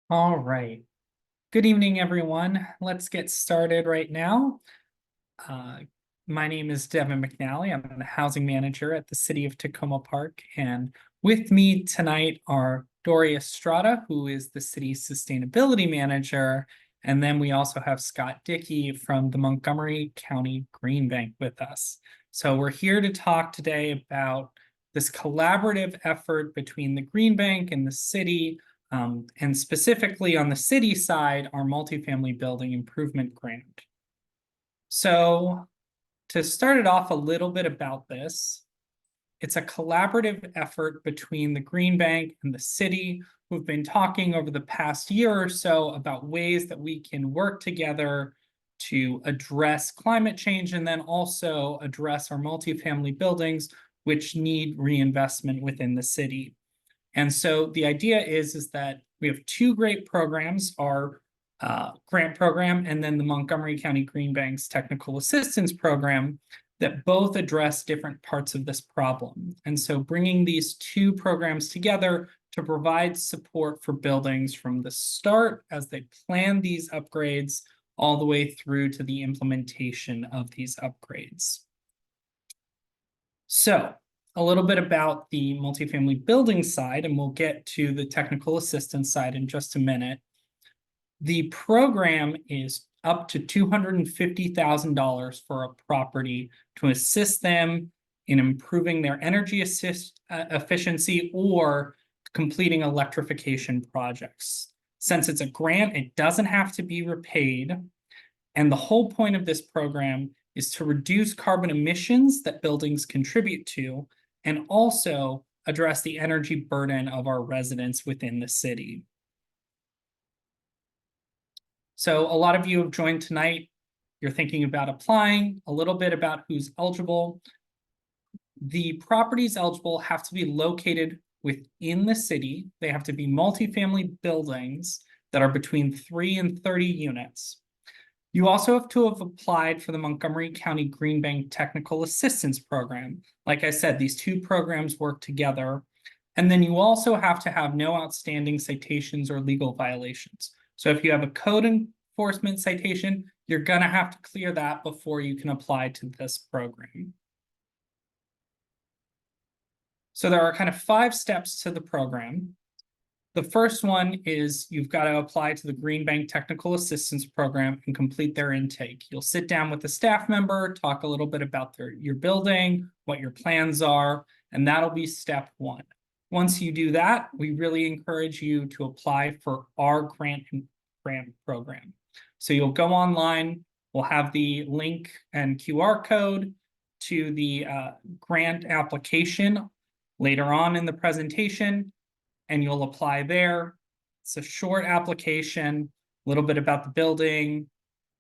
All right. Good evening, everyone. Let's get started right now. Uh, my name is Devin McNally. I'm the housing manager at the City of Takoma Park. And with me tonight are Dory Estrada, who is the city's sustainability manager. And then we also have Scott Dickey from the Montgomery County Green Bank with us. So we're here to talk today about this collaborative effort between the Green Bank and the city, and specifically on the city side, our multifamily building improvement grant. So to start it off a little bit about this, it's a collaborative effort between the Green Bank and the city who've been talking over the past year or so about ways that we can work together to address climate change and then also address our multifamily buildings, which need reinvestment within the city. And so the idea is that we have two great programs, our grant program and then the Montgomery County Green Bank's technical assistance program, that both address different parts of this problem. And so bringing these two programs together to provide support for buildings from the start as they plan these upgrades all the way through to the implementation of these upgrades. So a little bit about the multifamily building side, and we'll get to the technical assistance side in just a minute. The program is up to $250,000 for a property to assist them in improving their energy efficiency or completing electrification projects. Since it's a grant, it doesn't have to be repaid. And the whole point of this program is to reduce carbon emissions that buildings contribute to, and also address the energy burden of our residents within the city. So a lot of you have joined tonight. You're thinking about applying, a little bit about who's eligible. The properties eligible have to be located within the city. They have to be multifamily buildings that are between 3 and 30 units. You also have to have applied for the Montgomery County Green Bank Technical Assistance Program. Like I said, these two programs work together. And then you also have to have no outstanding citations or legal violations. So if you have a code enforcement citation, you're going to have to clear that before you can apply to this program. So there are kind of 5 steps to the program. The first one is you've got to apply to the Green Bank Technical Assistance Program and complete their intake. You'll sit down with a staff member, talk a little bit about your building, what your plans are, and that'll be step 1. Once you do that, we really encourage you to apply for our grant program. So you'll go online, we'll have the link and QR code to the grant application later on in the presentation, and you'll apply there. It's a short application, a little bit about the building,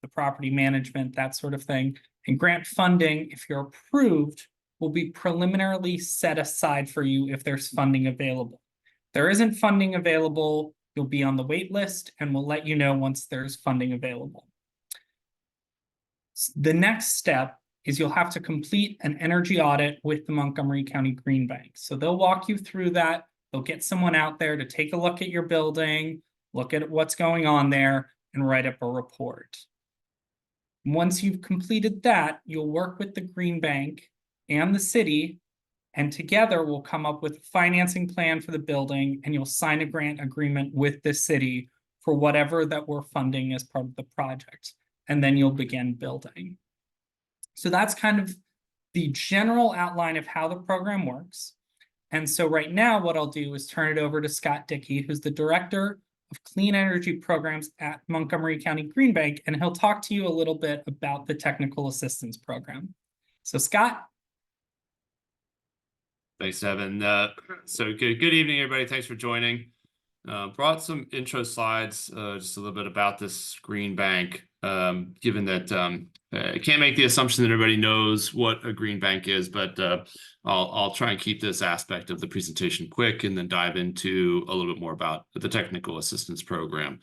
the property management, that sort of thing. And grant funding, if you're approved, will be preliminarily set aside for you if there's funding available. If there isn't funding available, you'll be on the wait list, and we'll let you know once there's funding available. The next step is you'll have to complete an energy audit with the Montgomery County Green Bank. So they'll walk you through that. They'll get someone out there to take a look at your building, look at what's going on there, and write up a report. Once you've completed that, you'll work with the Green Bank and the city, and together we'll come up with a financing plan for the building, and you'll sign a grant agreement with the city for whatever that we're funding as part of the project. And then you'll begin building. So that's kind of the general outline of how the program works. And so right now, what I'll do is turn it over to Scott Dickey, who's the Director of Clean Energy Programs at Montgomery County Green Bank, and he'll talk to you a little bit about the Technical Assistance Program. So Scott. Thanks, Devin. So good evening, everybody. Thanks for joining. Brought some intro slides, just a little bit about this Green Bank, given that I can't make the assumption that everybody knows what a Green Bank is, but I'll try and keep this aspect of the presentation quick and then dive into a little bit more about the Technical Assistance Program.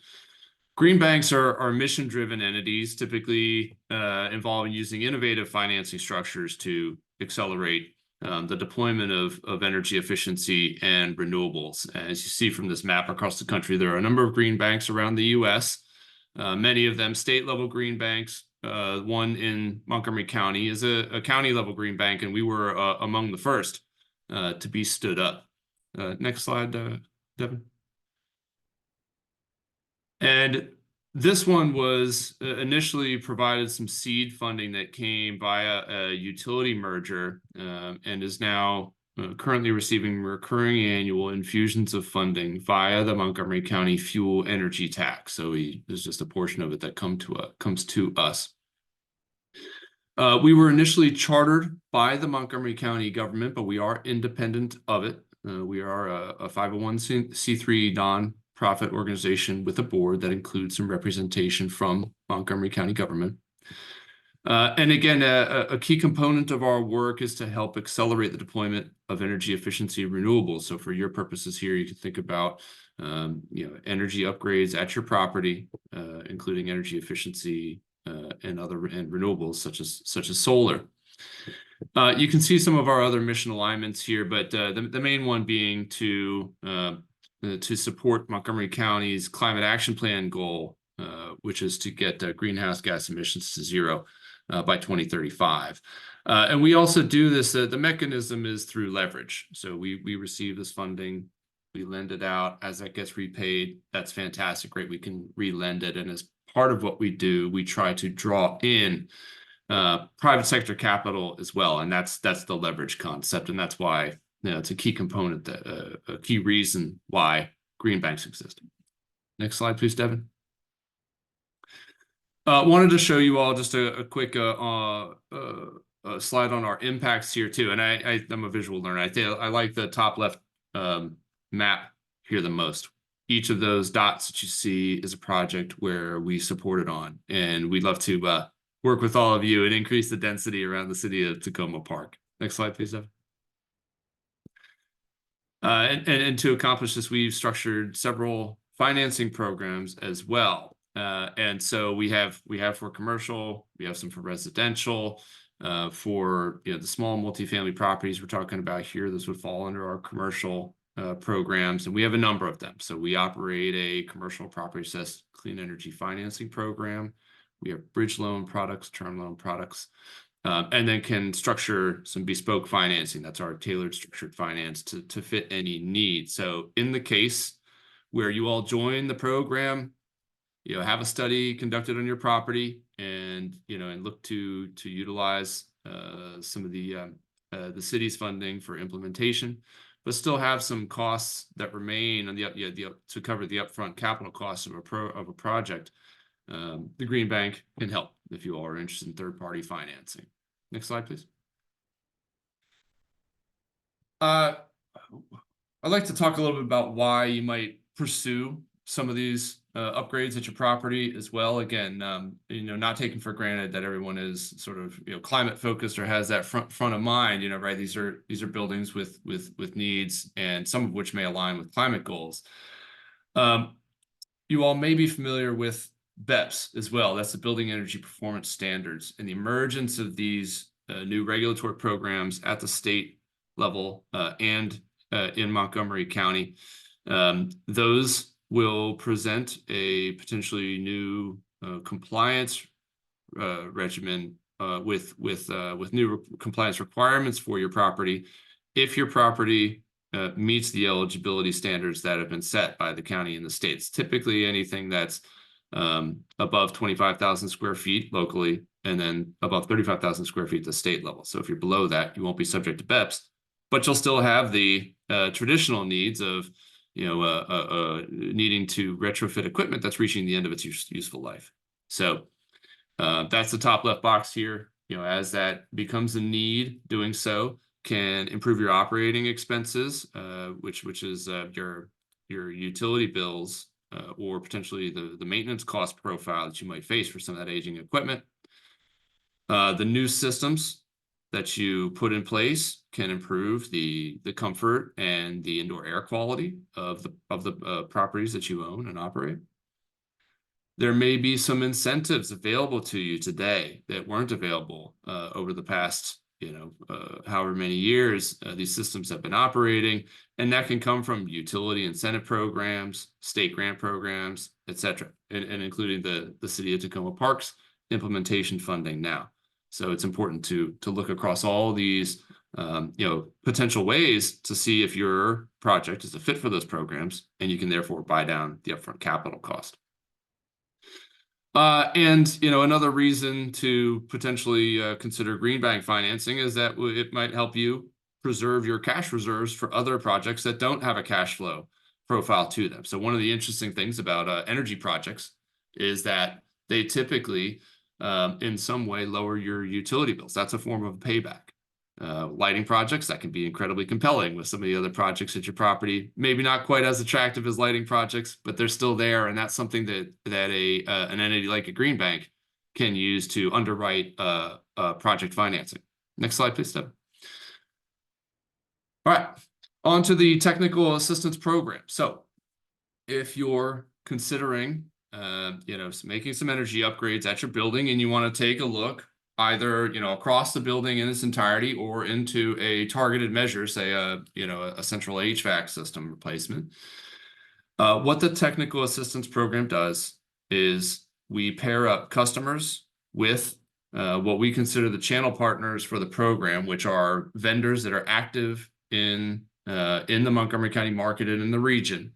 Green banks are mission-driven entities, typically involving using innovative financing structures to accelerate the deployment of energy efficiency and renewables. As you see from this map across the country, there are a number of green banks around the U.S., many of them state-level green banks. One in Montgomery County is a county-level green bank, and we were among the first to be stood up. Next slide, Devin. And this one was initially provided some seed funding that came via a utility merger, and is now currently receiving recurring annual infusions of funding via the Montgomery County Fuel Energy Tax. So there's just a portion of it that comes to us. We were initially chartered by the Montgomery County government, but we are independent of it. We are a 501c3 non-profit organization with a board that includes some representation from Montgomery County government. And again, a key component of our work is to help accelerate the deployment of energy efficiency renewables. So for your purposes here, you can think about energy upgrades at your property, including energy efficiency and renewables such as solar. You can see some of our other mission alignments here, but the main one being to support Montgomery County's climate action plan goal, which is to get greenhouse gas emissions to zero by 2035. And we also do this, the mechanism is through leverage. So we receive this funding, we lend it out. As that gets repaid, that's fantastic, right? We can re-lend it. And as part of what we do, we try to draw in private sector capital as well. And that's the leverage concept. And that's why it's a key component, a key reason why green banks exist. Next slide, please, Devin. Wanted to show you all just a quick slide on our impacts here too. And I'm a visual learner. I like the top left map here the most. Each of those dots that you see is a project where we supported on, and we'd love to work with all of you and increase the density around the city of Takoma Park. Next slide, please, Evan. And to accomplish this, we've structured several financing programs as well. And so we have for commercial, we have some for residential, for the small multifamily properties we're talking about here. This would fall under our commercial programs, and we have a number of them. So we operate a commercial property assessed clean energy financing program. We have bridge loan products, term loan products, and then can structure some bespoke financing. That's our tailored structured finance to fit any need. So in the case where you all join the program, have a study conducted on your property, and and look to utilize some of the city's funding for implementation, but still have some costs that remain on to cover the upfront capital costs of a project. The Green Bank can help if you all are interested in third-party financing. Next slide, please. I'd like to talk a little bit about why you might pursue some of these upgrades at your property as well. Again, not taking for granted that everyone is sort of climate focused or has that front of mind. Right? These are buildings with needs, and some of which may align with climate goals. You all may be familiar with BEPS as well. That's the Building Energy Performance Standards, and the emergence of these new regulatory programs at the state level and in Montgomery County. Those will present a potentially new compliance regimen with new compliance requirements for your property if your property meets the eligibility standards that have been set by the county and the states. Typically anything that's above 25,000 square feet locally, and then above 35,000 square feet at the state level. So if you're below that, you won't be subject to BEPS, but you'll still have the traditional needs of needing to retrofit equipment that's reaching the end of its useful life. So that's the top left box here. As that becomes a need, doing so can improve your operating expenses, which is your utility bills, or potentially the maintenance cost profile that you might face for some of that aging equipment. The new systems that you put in place can improve the comfort and the indoor air quality of the properties that you own and operate. There may be some incentives available to you today that weren't available over the past however many years these systems have been operating. And that can come from utility incentive programs, state grant programs, et cetera, and including the City of Takoma Parks implementation funding now. So it's important to look across all these potential ways to see if your project is a fit for those programs, and you can therefore buy down the upfront capital cost. And another reason to potentially consider green bank financing is that it might help you preserve your cash reserves for other projects that don't have a cash flow profile to them. So one of the interesting things about energy projects is that they typically, in some way, lower your utility bills. That's a form of payback. Lighting projects, that can be incredibly compelling with some of the other projects at your property. Maybe not quite as attractive as lighting projects, but they're still there, and that's something that an entity like a green bank can use to underwrite project financing. Next slide, please, Deb. All right, on to the technical assistance program. So if you're considering making some energy upgrades at your building, and you want to take a look either across the building in its entirety or into a targeted measure, say a central HVAC system replacement, what the technical assistance program does is we pair up customers with what we consider the channel partners for the program, which are vendors that are active in the Montgomery County market and in the region.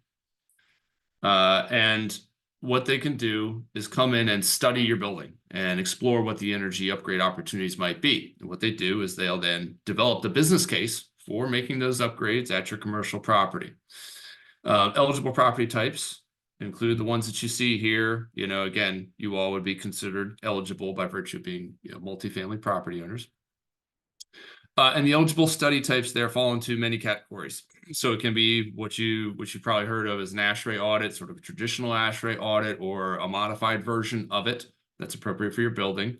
And what they can do is come in and study your building and explore what the energy upgrade opportunities might be. And what they do is they'll then develop the business case for making those upgrades at your commercial property. Eligible property types include the ones that you see here. Again, you all would be considered eligible by virtue of being multifamily property owners. And the eligible study types there fall into many categories. So it can be what you've probably heard of as an ASHRAE audit, sort of a traditional ASHRAE audit, or a modified version of it that's appropriate for your building.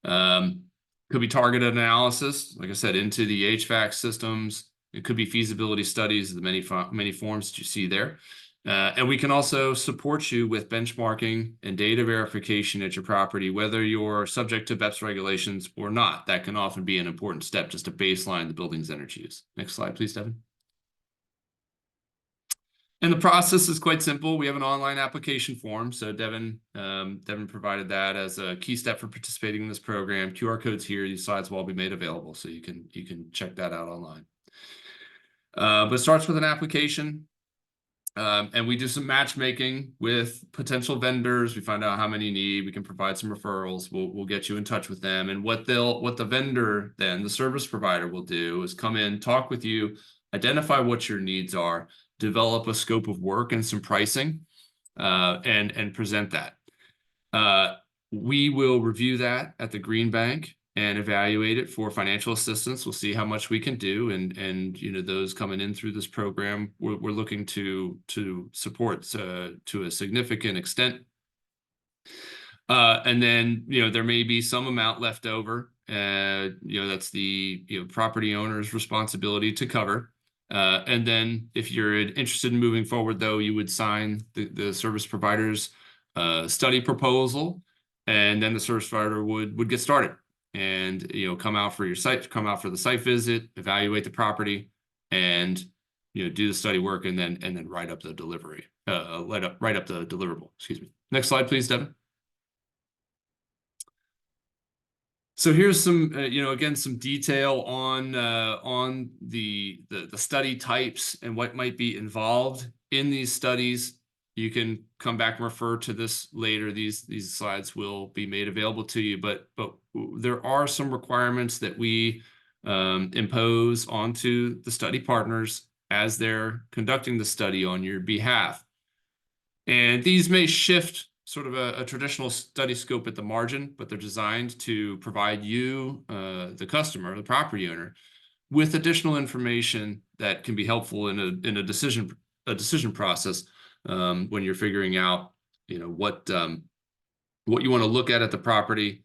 Could be targeted analysis, like I said, into the HVAC systems. It could be feasibility studies, the many forms that you see there. And we can also support you with benchmarking and data verification at your property, whether you're subject to BEPS regulations or not. That can often be an important step just to baseline the building's energy use. Next slide, please, Devin. And the process is quite simple. We have an online application form. So Devin provided that as a key step for participating in this program. QR codes here. These slides will all be made available, so you can check that out online. But it starts with an application. And we do some matchmaking with potential vendors. We find out how many you need. We can provide some referrals. We'll get you in touch with them. And what the vendor then, the service provider, will do is come in, talk with you, identify what your needs are, develop a scope of work and some pricing, and present that. We will review that at the Green Bank and evaluate it for financial assistance. We'll see how much we can do, and those coming in through this program, we're looking to support to a significant extent. And then there may be some amount left over. That's the property owner's responsibility to cover. And then if you're interested in moving forward, though, you would sign the service provider's study proposal, and then the service provider would get started and come out for the site visit, evaluate the property, and do the study work, and then write up the deliverable. Excuse me. Next slide, please, Devin. So here's some, again, some detail on the study types and what might be involved in these studies. You can come back and refer to this later. These slides will be made available to you, but there are some requirements that we impose onto the study partners as they're conducting the study on your behalf. And these may shift sort of a traditional study scope at the margin, but they're designed to provide you, the customer, the property owner, with additional information that can be helpful in a decision process when you're figuring out what you want to look at the property,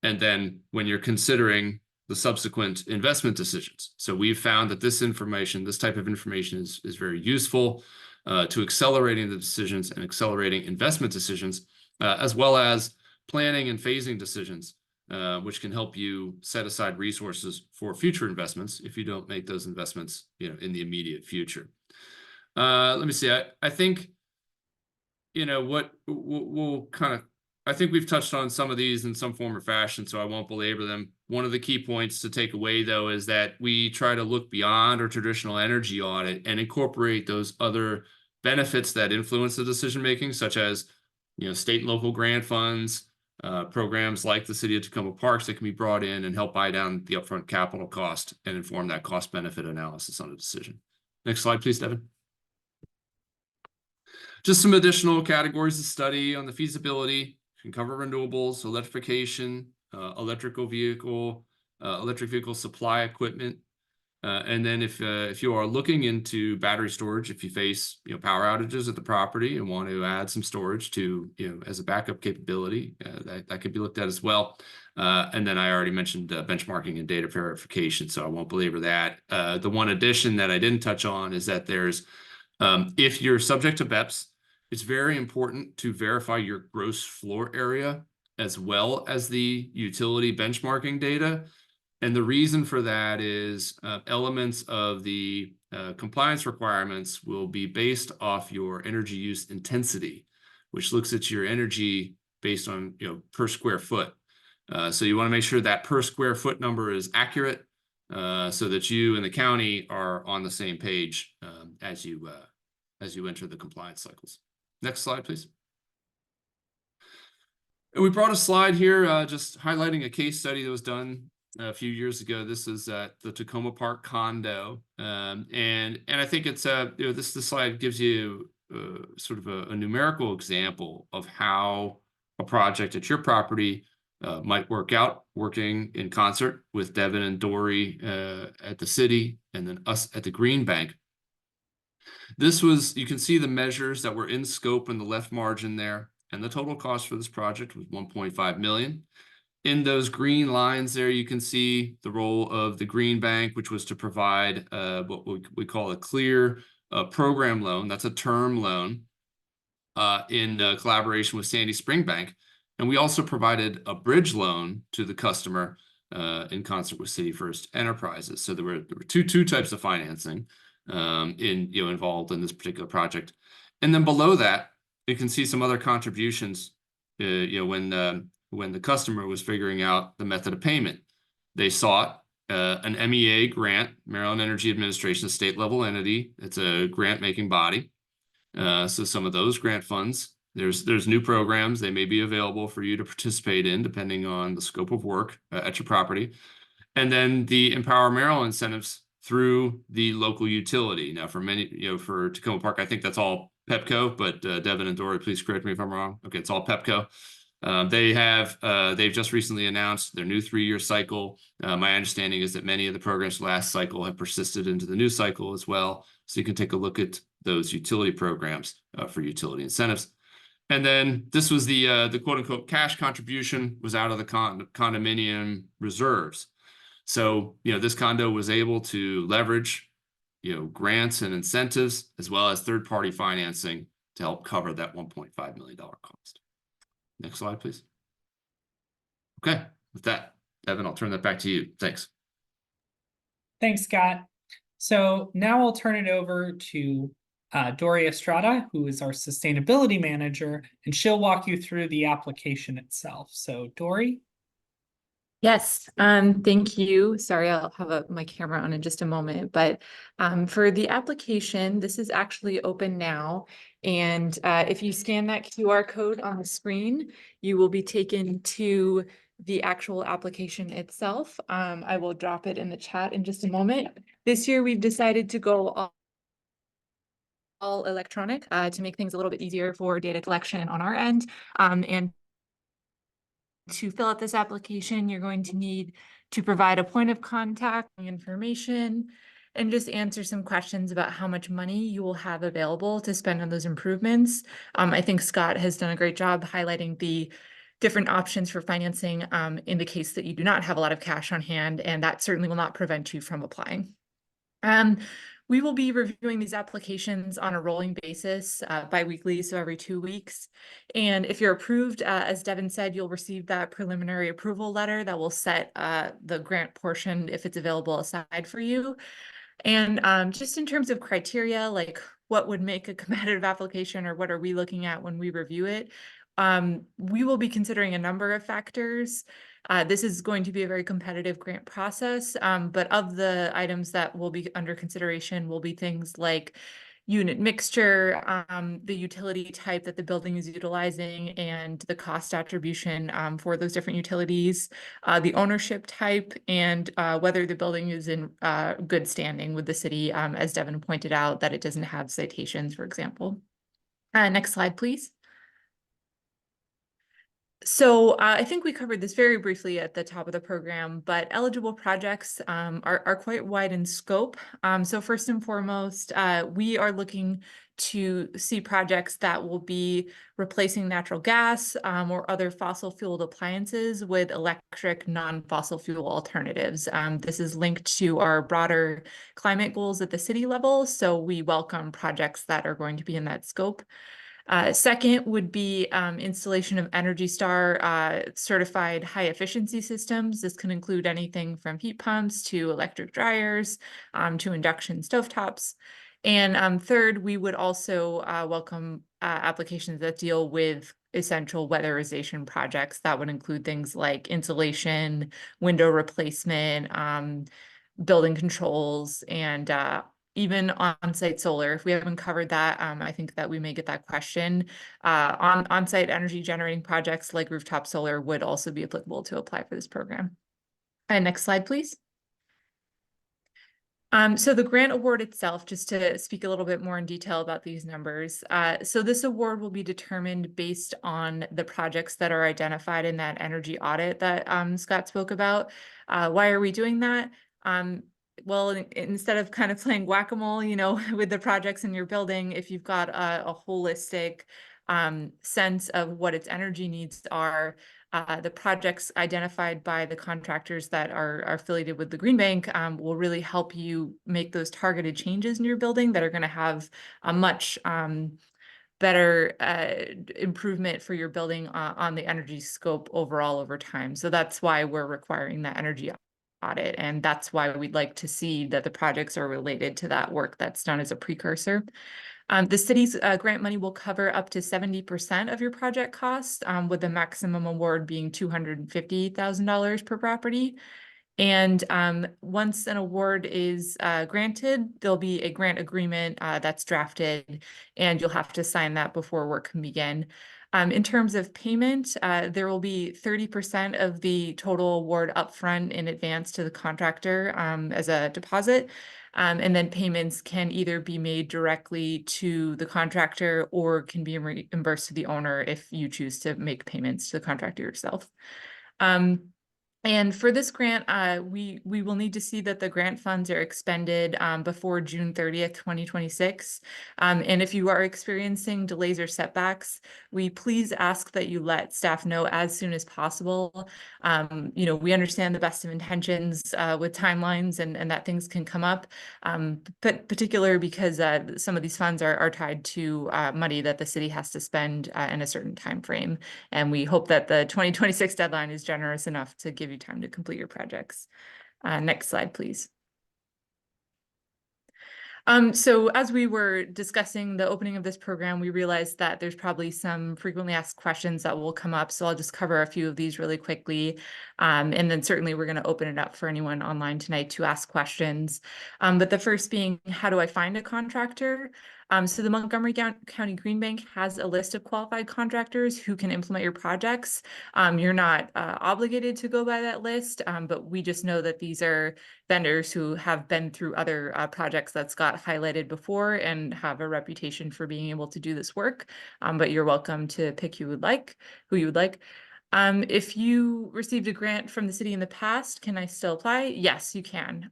and then when you're considering the subsequent investment decisions. So we've found that this type of information is very useful to accelerating the decisions and accelerating investment decisions, as well as planning and phasing decisions which can help you set aside resources for future investments if you don't make those investments, in the immediate future. Let me see. I think, what we'll kind of, I think we've touched on some of these in some form or fashion, so I won't belabor them. One of the key points to take away, though, is that we try to look beyond our traditional energy audit and incorporate those other benefits that influence the decision making, such as, state and local grant funds, programs like the City of Takoma Parks that can be brought in and help buy down the upfront capital cost and inform that cost benefit analysis on a decision. Next slide, please, Devin. Just some additional categories of study on the feasibility. Can cover renewables, electrification, electric vehicle supply equipment. And then if you are looking into battery storage, if you face power outages at the property and want to add some storage to as a backup capability, that could be looked at as well. And then I already mentioned benchmarking and data verification, so I won't belabor that. The one addition that I didn't touch on is that there's if you're subject to BEPS, it's very important to verify your gross floor area as well as the utility benchmarking data. And the reason for that is elements of the compliance requirements will be based off your energy use intensity, which looks at your energy based on per square foot. So you want to make sure that per square foot number is accurate, so that you and the county are on the same page as you enter the compliance cycles. Next slide, please. And we brought a slide here just highlighting a case study that was done a few years ago. This is at the Takoma Park condo, and I think it's this slide gives you sort of a numerical example of how a project at your property might work out, working in concert with Devin and Dory at the city, and then us at the Green Bank. You can see the measures that were in scope in the left margin there, and the total cost for this project was $1.5 million. In those green lines there, you can see the role of the Green Bank, which was to provide what we call a clear program loan. That's a term loan in collaboration with Sandy Spring Bank. And we also provided a bridge loan to the customer in concert with City First Enterprises. So there were two types of financing involved in this particular project. And then below that, you can see some other contributions when the customer was figuring out the method of payment. They sought an MEA grant, Maryland Energy Administration, a state level entity. It's a grant making body. So some of those grant funds, there's new programs. They may be available for you to participate in depending on the scope of work at your property. And then the Empower Maryland incentives through the local utility. Now for many, for Takoma Park, I think that's all PEPCO, but Devin and Dory, please correct me if I'm wrong. Okay, it's all PEPCO. They've just recently announced their new 3-year cycle. My understanding is that many of the programs last cycle have persisted into the new cycle as well. So you can take a look at those utility programs for utility incentives. And then this was the quote unquote cash contribution was out of the condominium reserves. So, this condo was able to leverage, grants and incentives as well as third-party financing to help cover that $1.5 million cost. Next slide, please. Okay, with that, Devin, I'll turn that back to you. Thanks. Thanks, Scott. So now I'll turn it over to Dory Estrada, who is our sustainability manager, and she'll walk you through the application itself. So Dory? Yes, thank you. Sorry, I'll have my camera on in just a moment, but for the application, this is actually open now. And if you scan that QR code on the screen, you will be taken to the actual application itself. I will drop it in the chat in just a moment. This year, we've decided to go all electronic to make things a little bit easier for data collection on our end. And to fill out this application, you're going to need to provide a point of contact information and just answer some questions about how much money you will have available to spend on those improvements. I think Scott has done a great job highlighting the different options for financing in the case that you do not have a lot of cash on hand, and that certainly will not prevent you from applying. We will be reviewing these applications on a rolling basis, bi-weekly, so every 2 weeks. And if you're approved, as Devin said, you'll receive that preliminary approval letter that will set the grant portion, if it's available, aside for you. And just in terms of criteria, like what would make a competitive application, or what are we looking at when we review it? We will be considering a number of factors. This is going to be a very competitive grant process, but of the items that will be under consideration will be things like unit mixture, the utility type that the building is utilizing, and the cost attribution for those different utilities, the ownership type, and whether the building is in good standing with the city, as Devin pointed out, that it doesn't have citations, for example. Next slide, please. So I think we covered this very briefly at the top of the program, but eligible projects are quite wide in scope. So first and foremost, we are looking to see projects that will be replacing natural gas or other fossil fueled appliances with electric non-fossil fuel alternatives. This is linked to our broader climate goals at the city level, so we welcome projects that are going to be in that scope. Second would be installation of Energy Star certified high efficiency systems. This can include anything from heat pumps to electric dryers to induction stovetops. And third, we would also welcome applications that deal with essential weatherization projects. That would include things like insulation, window replacement, building controls, and even on-site solar. If we haven't covered that, I think that we may get that question. On-site energy generating projects like rooftop solar would also be applicable to apply for this program. And next slide, please. So the grant award itself, just to speak a little bit more in detail about these numbers. So this award will be determined based on the projects that are identified in that energy audit that Scott spoke about. Why are we doing that? Well, instead of kind of playing whack-a-mole, with the projects in your building, if you've got a holistic sense of what its energy needs are, the projects identified by the contractors that are affiliated with the Green Bank will really help you make those targeted changes in your building that are going to have a much better improvement for your building on the energy scope overall over time. So that's why we're requiring that energy audit, and that's why we'd like to see that the projects are related to that work that's done as a precursor. The city's grant money will cover up to 70% of your project costs, with the maximum award being $250,000 per property. And once an award is granted, there'll be a grant agreement that's drafted, and you'll have to sign that before work can begin. In terms of payment, there will be 30% of the total award upfront in advance to the contractor as a deposit. And then payments can either be made directly to the contractor or can be reimbursed to the owner if you choose to make payments to the contractor yourself. And for this grant, we will need to see that the grant funds are expended before June 30th, 2026. And if you are experiencing delays or setbacks, we please ask that you let staff know as soon as possible. We understand the best of intentions with timelines and that things can come up, but particularly because some of these funds are tied to money that the city has to spend in a certain time frame. And we hope that the 2026 deadline is generous enough to give you time to complete your projects. Next slide, please. So as we were discussing the opening of this program, we realized that there's probably some frequently asked questions that will come up. So I'll just cover a few of these really quickly. And then certainly we're going to open it up for anyone online tonight to ask questions. But the first being, how do I find a contractor? So the Montgomery County Green Bank has a list of qualified contractors who can implement your projects. You're not obligated to go by that list, but we just know that these are vendors who have been through other projects that Scott highlighted before and have a reputation for being able to do this work. But you're welcome to pick who you would like. If you received a grant from the city in the past, can I still apply? Yes, you can.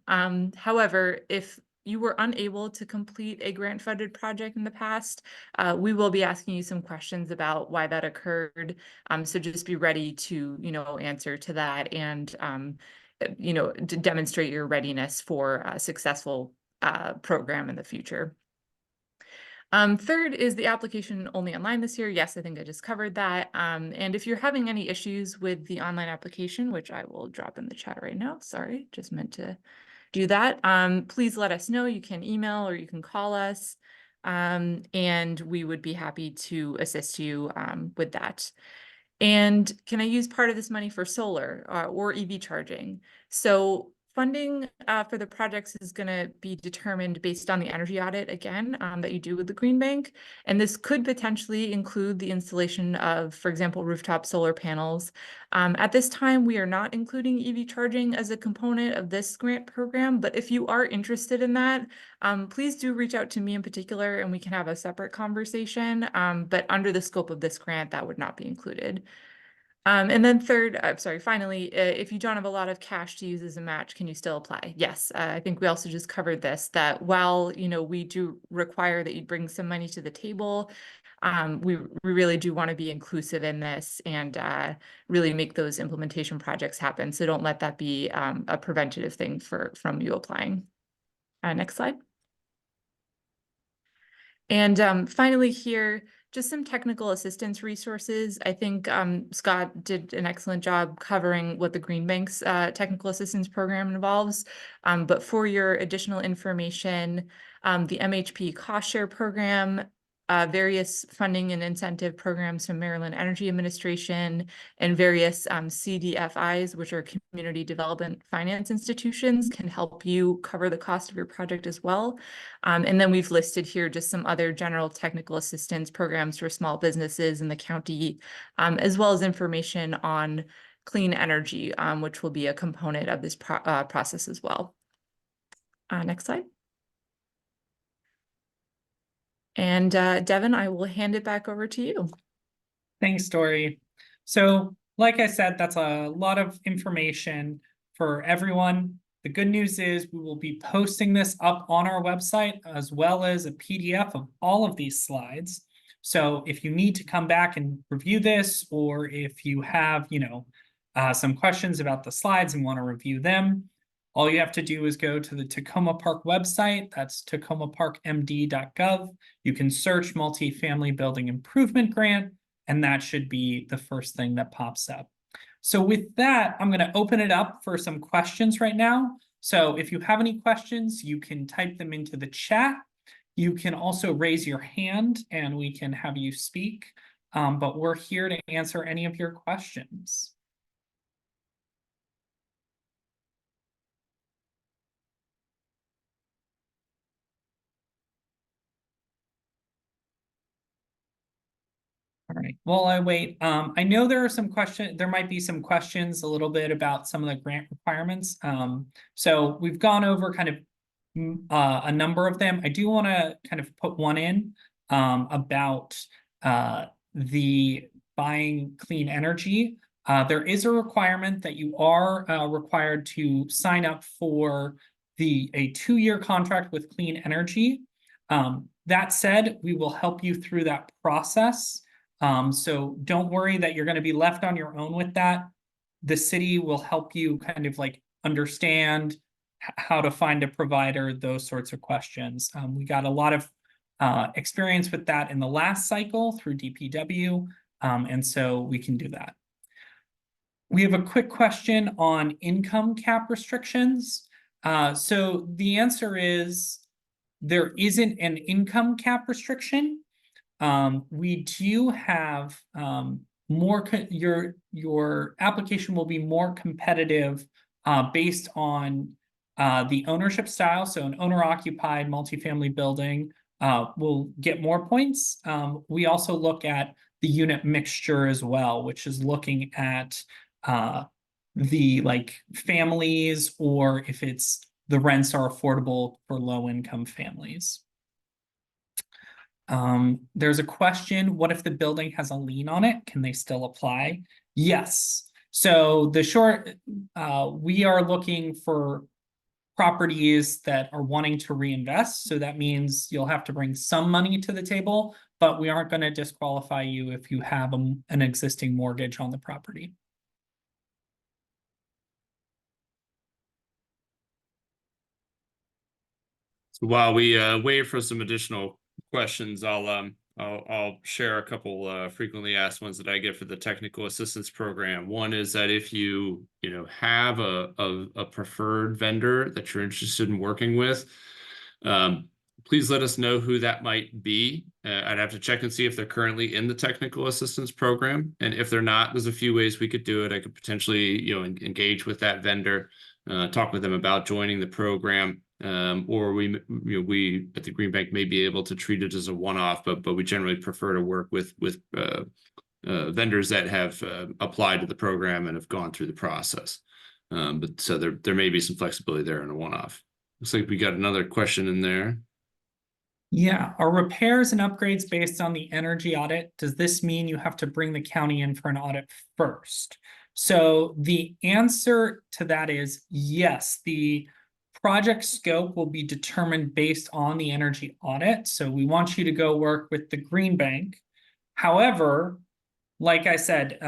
However, if you were unable to complete a grant-funded project in the past, we will be asking you some questions about why that occurred. So just be ready to, answer to that and, to demonstrate your readiness for successful program in the future. Third is the application only online this year. Yes, I think I just covered that. And if you're having any issues with the online application, which I will drop in the chat right now, sorry, just meant to do that. Please let us know. You can email or you can call us, and we would be happy to assist you with that. And can I use part of this money for solar or EV charging? So funding for the projects is going to be determined based on the energy audit again that you do with the Green Bank. And this could potentially include the installation of, for example, rooftop solar panels. At this time, we are not including EV charging as a component of this grant program, but if you are interested in that, please do reach out to me in particular and we can have a separate conversation. But under the scope of this grant, that would not be included. And then finally, if you don't have a lot of cash to use as a match, can you still apply? Yes, I think we also just covered this, that while, we do require that you bring some money to the table, we really do want to be inclusive in this and really make those implementation projects happen. So don't let that be a preventative thing from you applying. Next slide. And finally here, just some technical assistance resources. I think Scott did an excellent job covering what the Green Bank's technical assistance program involves. But for your additional information, the MHP cost share program, various funding and incentive programs from Maryland Energy Administration, and various CDFIs, which are community development finance institutions, can help you cover the cost of your project as well. And then we've listed here just some other general technical assistance programs for small businesses in the county, as well as information on clean energy, which will be a component of this process as well. Next slide. And Devin, I will hand it back over to you. Thanks, Dory. So, like I said, that's a lot of information for everyone. The good news is we will be posting this up on our website as well as a PDF of all of these slides. So if you need to come back and review this, or if you have, some questions about the slides and want to review them, all you have to do is go to the Takoma Park website. That's takomaparkmd.gov. You can search Multifamily Building Improvement Grant, and that should be the first thing that pops up. So with that, I'm going to open it up for some questions right now. So if you have any questions, you can type them into the chat. You can also raise your hand and we can have you speak. But we're here to answer any of your questions. All right, while I wait, I know there are some questions, there might be some questions a little bit about some of the grant requirements. So we've gone over kind of a number of them. I do want to kind of put one in about the buying clean energy. There is a requirement that you are required to sign up for a 2-year contract with clean energy. That said, we will help you through that process. So don't worry that you're going to be left on your own with that. The city will help you kind of like understand how to find a provider, those sorts of questions. We got a lot of experience with that in the last cycle through DPW, and so we can do that. We have a quick question on income cap restrictions. So the answer is there isn't an income cap restriction. We do have your application will be more competitive based on the ownership style. So an owner-occupied multifamily building will get more points. We also look at the unit mixture as well, which is looking at the families, or if the rents are affordable for low-income families. There's a question, what if the building has a lien on it? Can they still apply? Yes. So we are looking for properties that are wanting to reinvest. So that means you'll have to bring some money to the table, but we aren't going to disqualify you if you have an existing mortgage on the property. While we wait for some additional questions, I'll share a couple frequently asked ones that I get for the technical assistance program. One is that if you have a preferred vendor that you're interested in working with, please let us know who that might be. I'd have to check and see if they're currently in the technical assistance program, and if they're not, there's a few ways we could do it. I could potentially engage with that vendor, talk with them about joining the program. Or we at the Green Bank may be able to treat it as a one-off, but we generally prefer to work with vendors that have applied to the program and have gone through the process. But so there may be some flexibility there in a one-off. Looks like we got another question in there. Yeah, are repairs and upgrades based on the energy audit? Does this mean you have to bring the county in for an audit first? So the answer to that is yes. The project scope will be determined based on the energy audit. So we want you to go work with the Green Bank. However, like I said,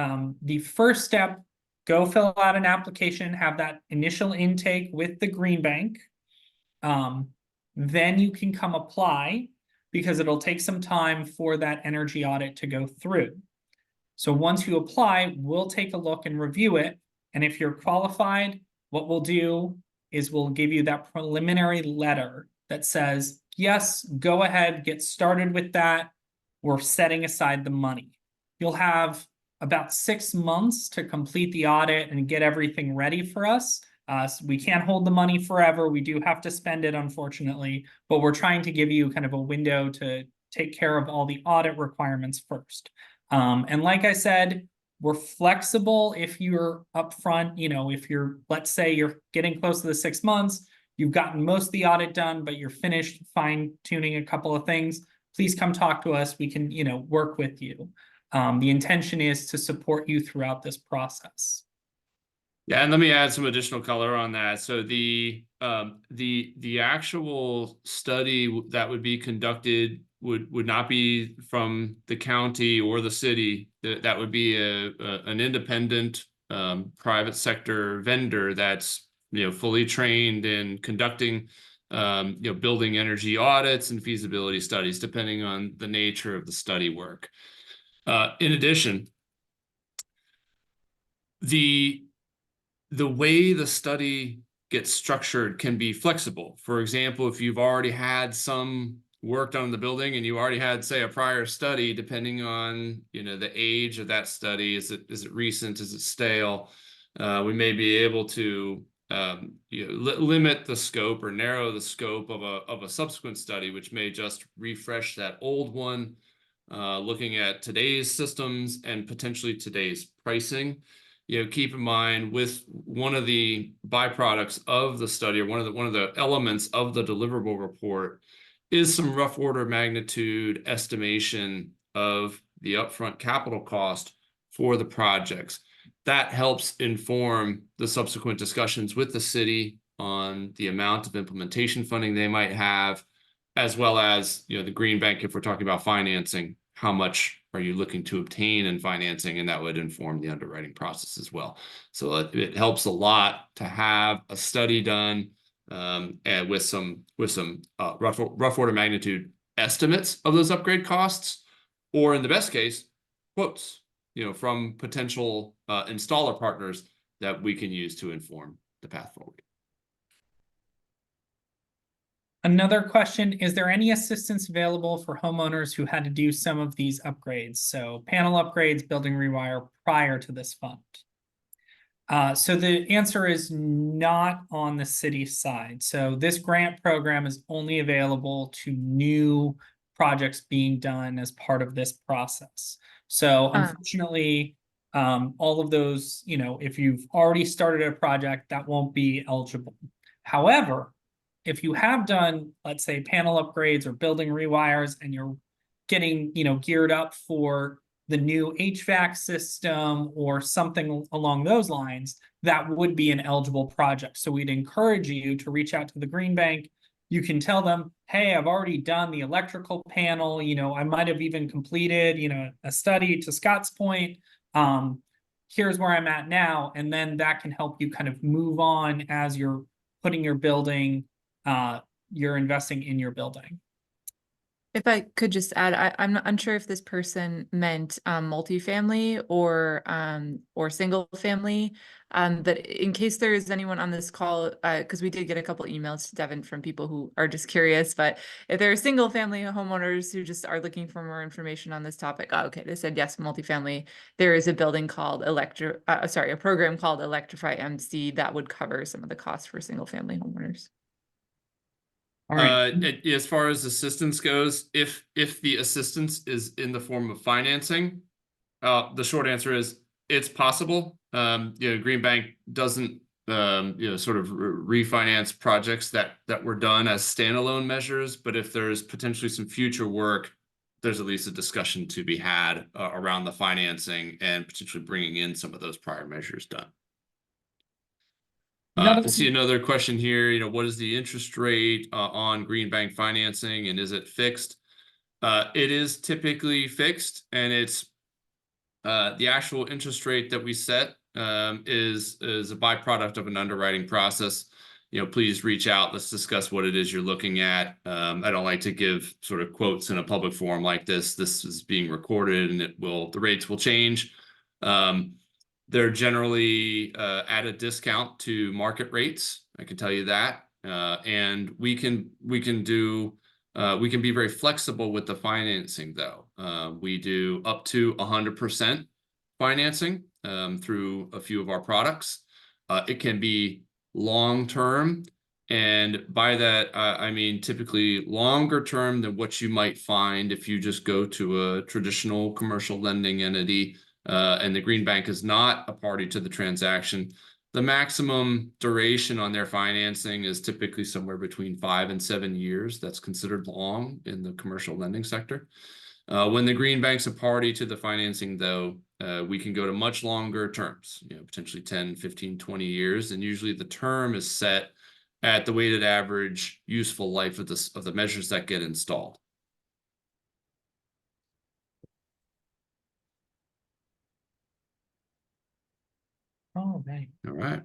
the first step, go fill out an application, have that initial intake with the Green Bank. Then you can come apply, because it'll take some time for that energy audit to go through. So once you apply, we'll take a look and review it. And if you're qualified, what we'll do is we'll give you that preliminary letter that says, yes, go ahead, get started with that. We're setting aside the money. You'll have about 6 months to complete the audit and get everything ready for us. So we can't hold the money forever. We do have to spend it, unfortunately, but we're trying to give you kind of a window to take care of all the audit requirements first. And like I said, we're flexible if you're upfront, if let's say you're getting close to the 6 months, you've gotten most of the audit done, but you're finished fine tuning a couple of things, please come talk to us. We can, work with you. The intention is to support you throughout this process. Yeah, and let me add some additional color on that. So the actual study that would be conducted would not be from the county or the city. That would be an independent private sector vendor that's fully trained in conducting building energy audits and feasibility studies, depending on the nature of the study work. In addition, the way the study gets structured can be flexible. For example, if you've already had some work done on the building and you already had, say, a prior study, depending on the age of that study, is it recent, is it stale, we may be able to limit the scope or narrow the scope of a subsequent study, which may just refresh that old one, looking at today's systems and potentially today's pricing. Keep in mind, with one of the byproducts of the study, or one of the elements of the deliverable report, is some rough order of magnitude estimation of the upfront capital cost for the projects. That helps inform the subsequent discussions with the city on the amount of implementation funding they might have, as well as the Green Bank, if we're talking about financing, how much are you looking to obtain in financing, and that would inform the underwriting process as well. So it helps a lot to have a study done and with some rough order magnitude estimates of those upgrade costs, or in the best case, quotes from potential installer partners that we can use to inform the path forward. Another question, is there any assistance available for homeowners who had to do some of these upgrades? So panel upgrades, building rewire prior to this fund. So the answer is not on the city side. So this grant program is only available to new projects being done as part of this process. So unfortunately, all of those, if you've already started a project, that won't be eligible. However, if you have done, let's say, panel upgrades or building rewires, and you're getting, geared up for the new HVAC system or something along those lines, that would be an eligible project. So we'd encourage you to reach out to the Green Bank. You can tell them, hey, I've already done the electrical panel. I might have even completed, a study, to Scott's point. Here's where I'm at now. And then that can help you kind of move on as you're putting your building you're investing in your building. If I could just add, I'm not unsure if this person meant multifamily or single family. But in case there is anyone on this call, because we did get a couple emails to Devin from people who are just curious, but if there are single family homeowners who just are looking for more information on this topic, okay, they said yes, multifamily. There is a building called a program called Electrify MC that would cover some of the costs for single family homeowners. All right. As far as assistance goes, if the assistance is in the form of financing, the short answer is it's possible. Green Bank doesn't sort of refinance projects that were done as standalone measures, but if there's potentially some future work, there's at least a discussion to be had around the financing and potentially bringing in some of those prior measures done. I see another question here. What is the interest rate on green bank financing, and is it fixed? It is typically fixed, and it's the actual interest rate that we set is a byproduct of an underwriting process. Please reach out. Let's discuss what it is you're looking at. I don't like to give sort of quotes in a public forum like this. This is being recorded, and the rates will change. They're generally at a discount to market rates. I can tell you that. And we can be very flexible with the financing, though. We do up to 100% financing through a few of our products. It can be long-term, and by that I mean typically longer term than what you might find if you just go to a traditional commercial lending entity. And the Green Bank is not a party to the transaction. The maximum duration on their financing is typically somewhere between 5 and 7 years. That's considered long in the commercial lending sector. When the Green Bank's a party to the financing, though, we can go to much longer terms, potentially 10, 15, 20 years. And usually the term is set at the weighted average useful life of the measures that get installed. Oh, right. All right.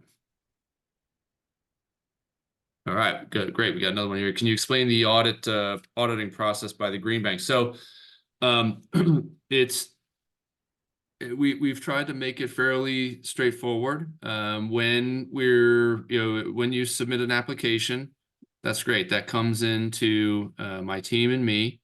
All right, good, great. We got another one here. Can you explain the auditing process by the Green Bank? So, we've tried to make it fairly straightforward. When you submit an application, that's great. That comes into my team and me.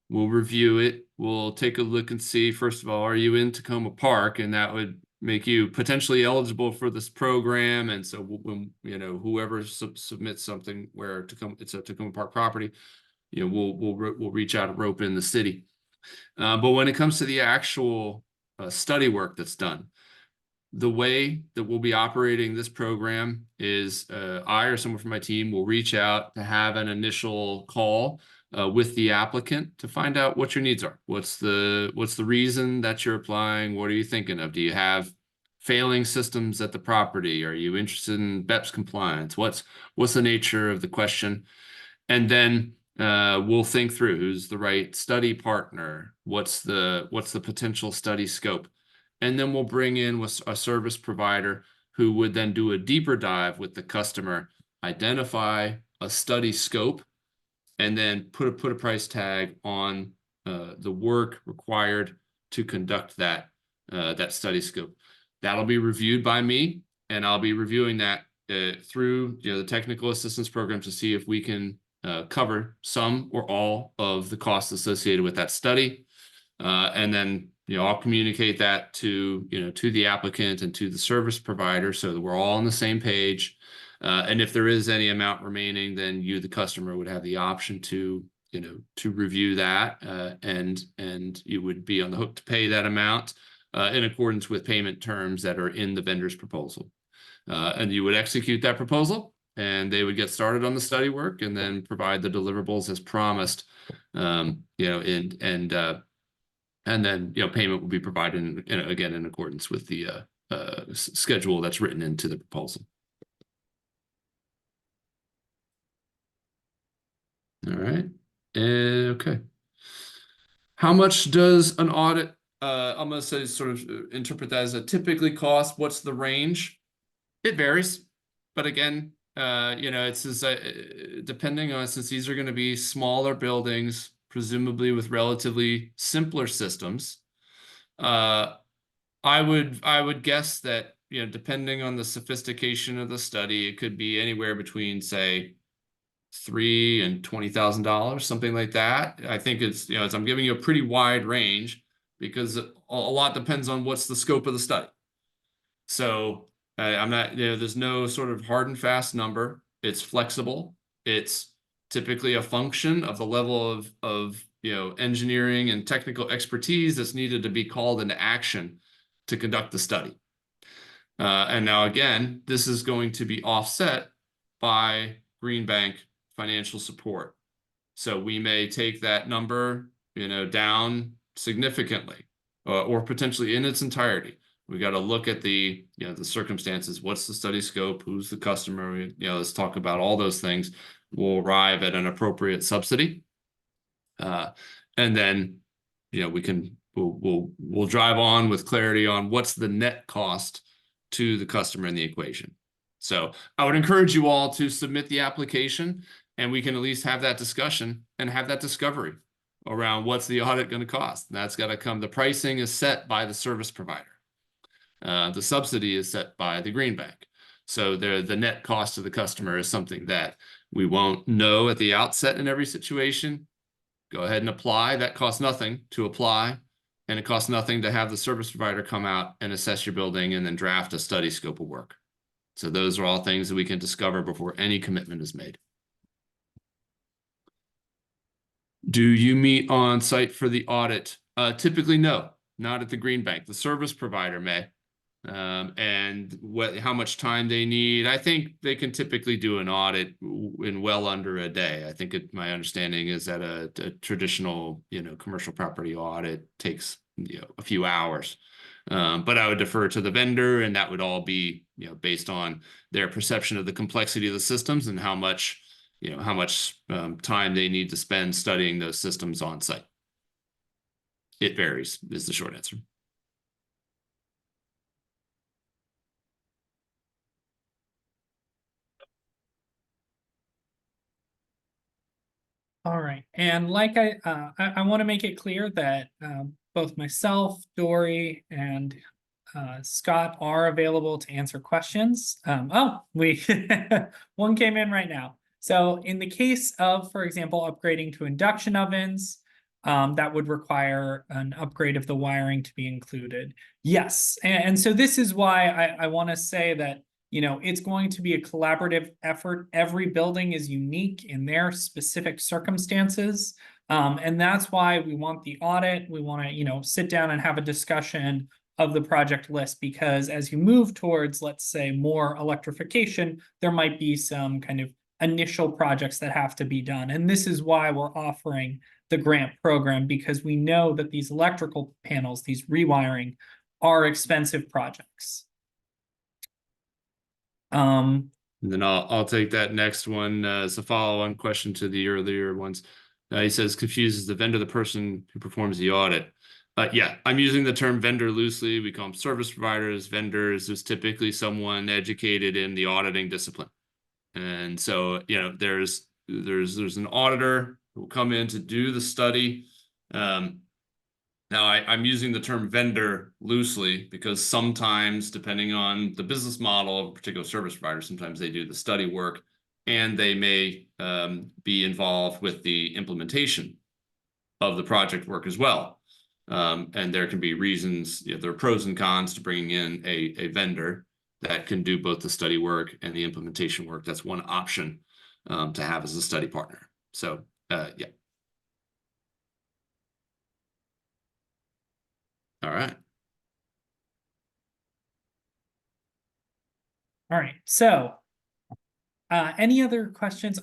We'll review it. We'll take a look and see, first of all, are you in Takoma Park? And that would make you potentially eligible for this program. And so when whoever submits something where it's a Takoma Park property, we'll reach out and rope in the city. But when it comes to the actual study work that's done, the way that we'll be operating this program is I or someone from my team will reach out to have an initial call with the applicant to find out what your needs are. What's the reason that you're applying? What are you thinking of? Do you have failing systems at the property? Are you interested in BEPS compliance? What's the nature of the question? And then we'll think through who's the right study partner. What's the potential study scope? And then we'll bring in a service provider who would then do a deeper dive with the customer, identify a study scope, and then put a price tag on the work required to conduct that study scope. That'll be reviewed by me, and I'll be reviewing that through the technical assistance program to see if we can cover some or all of the costs associated with that study, and then I'll communicate that to the applicant and to the service provider so that we're all on the same page. And if there is any amount remaining, then the customer, would have the option to review that, and you would be on the hook to pay that amount in accordance with payment terms that are in the vendor's proposal. And you would execute that proposal, and they would get started on the study work and then provide the deliverables as promised. And then payment will be provided again in accordance with the schedule that's written into the proposal. All right. Okay. How much does an audit, I'm going to say, sort of interpret that as a typically cost? What's the range? It varies. But again, It's just, depending on, since these are going to be smaller buildings, presumably with relatively simpler systems. I would guess that, depending on the sophistication of the study, it could be anywhere between, say, $3,000 and $20,000, something like that. I think it's, I'm giving you a pretty wide range because a lot depends on what's the scope of the study. So I'm not, there's no sort of hard and fast number. It's flexible. It's typically a function of the level of engineering and technical expertise that's needed to be called into action to conduct the study. And now again, this is going to be offset by Green Bank financial support. So we may take that number, down significantly, or potentially in its entirety. We got to look at the circumstances. What's the study scope? Who's the customer? Let's talk about all those things. We'll arrive at an appropriate subsidy, and then we'll drive on with clarity on what's the net cost to the customer in the equation. So I would encourage you all to submit the application, and we can at least have that discussion and have that discovery around what's the audit going to cost. That's got to come. The pricing is set by the service provider. The subsidy is set by the Green Bank. So the net cost to the customer is something that we won't know at the outset in every situation. Go ahead and apply. That costs nothing to apply, and it costs nothing to have the service provider come out and assess your building and then draft a study scope of work. So those are all things that we can discover before any commitment is made. Do you meet on site for the audit? Typically, no, not at the Green Bank. The service provider may. And how much time they need. I think they can typically do an audit in well under a day. I think my understanding is that a traditional, commercial property audit takes, a few hours. But I would defer to the vendor, and that would all be, based on their perception of the complexity of the systems and how much time they need to spend studying those systems on site. It varies, is the short answer. All right, and like I want to make it clear that both myself, Dory, and Scott are available to answer questions. One came in right now. So in the case of, for example, upgrading to induction ovens, that would require an upgrade of the wiring to be included. Yes, and so this is why I want to say that it's going to be a collaborative effort. Every building is unique in their specific circumstances. And that's why we want the audit. We want to, sit down and have a discussion of the project list, because as you move towards, let's say, more electrification, there might be some kind of initial projects that have to be done. And this is why we're offering the grant program, because we know that these electrical panels, these rewiring, are expensive projects. And then I'll take that next one as a follow-on question to the earlier ones. He says, confuses the vendor the person who performs the audit. Yeah, I'm using the term vendor loosely. We call them service providers. Vendors is typically someone educated in the auditing discipline. And so, there's an auditor who will come in to do the study. Now, I'm using the term vendor loosely because sometimes, depending on the business model of a particular service provider, sometimes they do the study work, and they may be involved with the implementation of the project work as well. And there can be reasons, there are pros and cons to bringing in a vendor that can do both the study work and the implementation work. That's one option to have as a study partner. So, yeah. All right. All right. So, any other questions?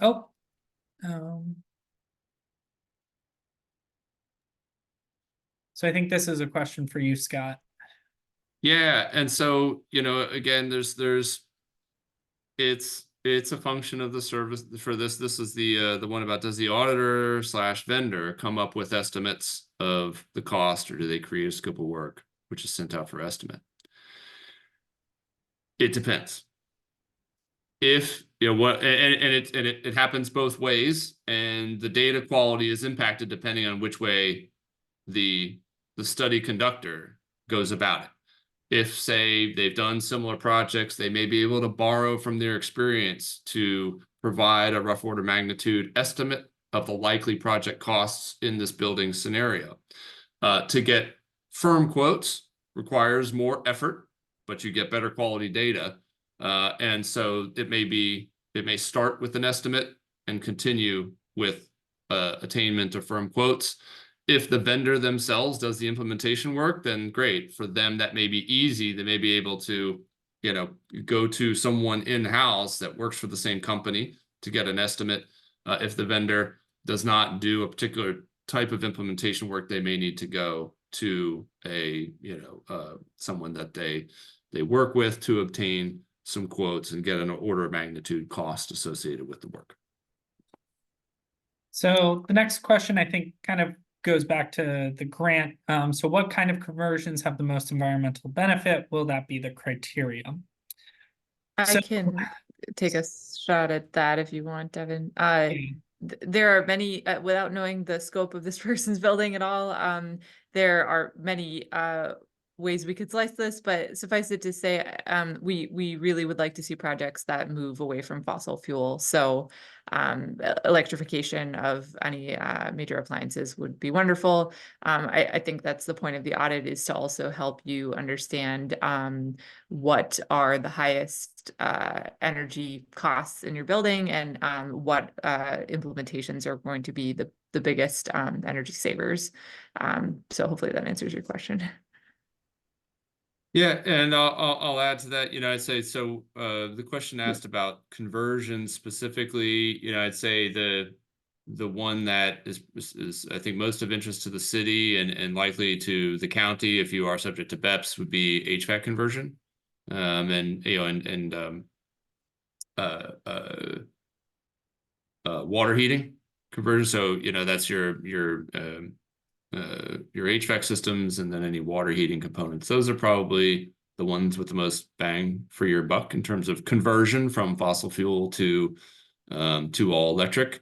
So I think this is a question for you, Scott. Yeah, and so again, it's a function of the service for this. This is the one about, does the auditor / vendor come up with estimates of the cost, or do they create a scope of work which is sent out for estimate? It depends. if you know what, and it happens both ways, and the data quality is impacted depending on which way the study conductor goes about it. If, say, they've done similar projects, they may be able to borrow from their experience to provide a rough order magnitude estimate of the likely project costs in this building scenario. To get firm quotes requires more effort, but you get better quality data. And so it may start with an estimate and continue with attainment of firm quotes. If the vendor themselves does the implementation work, then great. For them, that may be easy. They may be able to, go to someone in-house that works for the same company to get an estimate. If the vendor does not do a particular type of implementation work, they may need to go to someone that they work with to obtain some quotes and get an order of magnitude cost associated with the work. So the next question, I think, kind of goes back to the grant. So what kind of conversions have the most environmental benefit? Will that be the criteria? I can take a shot at that if you want, Devin. There are many, without knowing the scope of this person's building at all, there are many ways we could slice this, but suffice it to say, we really would like to see projects that move away from fossil fuel. So electrification of any major appliances would be wonderful. I think that's the point of the audit, is to also help you understand what are the highest energy costs in your building, and what implementations are going to be the biggest energy savers. So hopefully that answers your question. Yeah, and I'll add to that. I'd say so. The question asked about conversion specifically. I'd say the one that is I think most of interest to the city and likely to the county, if you are subject to BEPS, would be HVAC conversion, water heating conversion. So that's your HVAC systems, and then any water heating components. Those are probably the ones with the most bang for your buck in terms of conversion from fossil fuel to all electric.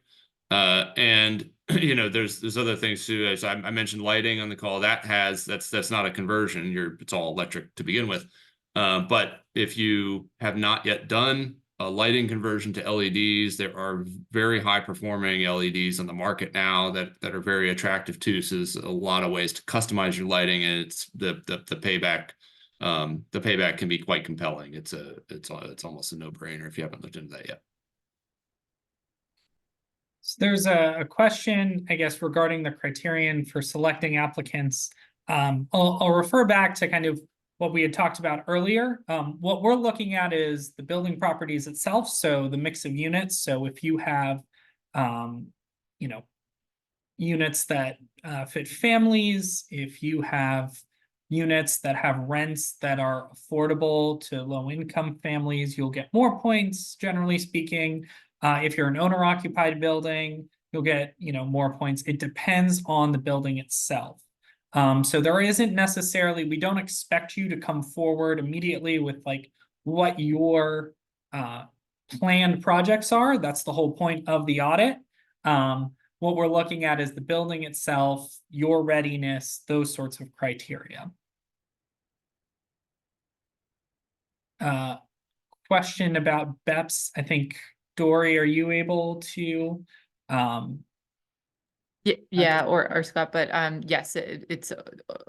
And there's other things too. As I mentioned lighting on the call. That's not a conversion. It's all electric to begin with. But if you have not yet done a lighting conversion to LEDs, there are very high performing LEDs on the market now that are very attractive too. So there's a lot of ways to customize your lighting, and it's the payback. The payback can be quite compelling. It's almost a no-brainer if you haven't looked into that yet. So there's a question, I guess, regarding the criterion for selecting applicants. I'll refer back to kind of what we had talked about earlier. What we're looking at is the building properties itself, so the mix of units. So if you have, units that fit families, if you have units that have rents that are affordable to low-income families, you'll get more points, generally speaking. If you're an owner-occupied building, you'll get, more points. It depends on the building itself. So there isn't necessarily, we don't expect you to come forward immediately with like what your planned projects are. That's the whole point of the audit. What we're looking at is the building itself, your readiness, those sorts of criteria. Question about BEPS. I think, Dory, are you able to? Yeah, or Scott, but yes, it's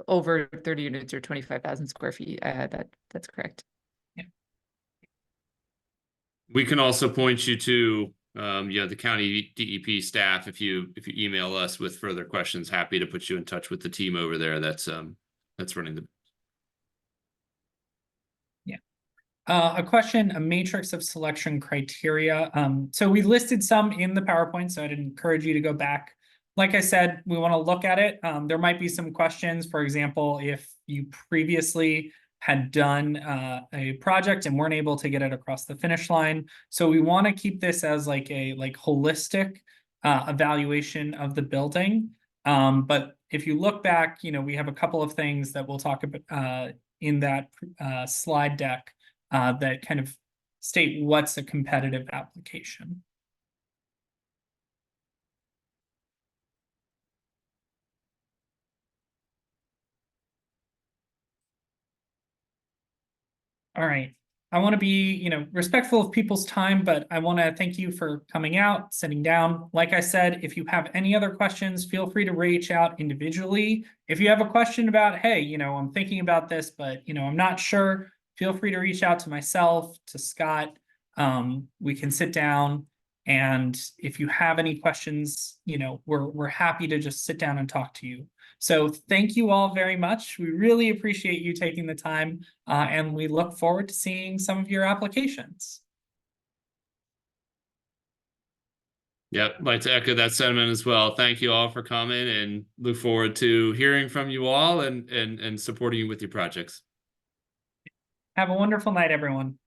over 30 units or 25,000 square feet. That's correct. Yeah. We can also point you to the county DEP staff. If you email us with further questions, happy to put you in touch with the team over there that's running the. A question, a matrix of selection criteria. So we listed some in the PowerPoint, so I'd encourage you to go back. Like I said, we want to look at it. There might be some questions. For example, if you previously had done a project and weren't able to get it across the finish line. So we want to keep this as like a holistic evaluation of the building. But if you look back, we have a couple of things that we'll talk about in that slide deck that kind of state what's a competitive application. All right. I want to be, respectful of people's time, but I want to thank you for coming out, sitting down. Like I said, if you have any other questions, feel free to reach out individually. If you have a question about, hey, I'm thinking about this, but, I'm not sure, feel free to reach out to myself, to Scott. We can sit down. And if you have any questions, we're happy to just sit down and talk to you. So thank you all very much. We really appreciate you taking the time, and we look forward to seeing some of your applications. Yep, like to echo that sentiment as well. Thank you all for coming, and look forward to hearing from you all and supporting you with your projects. Have a wonderful night, everyone.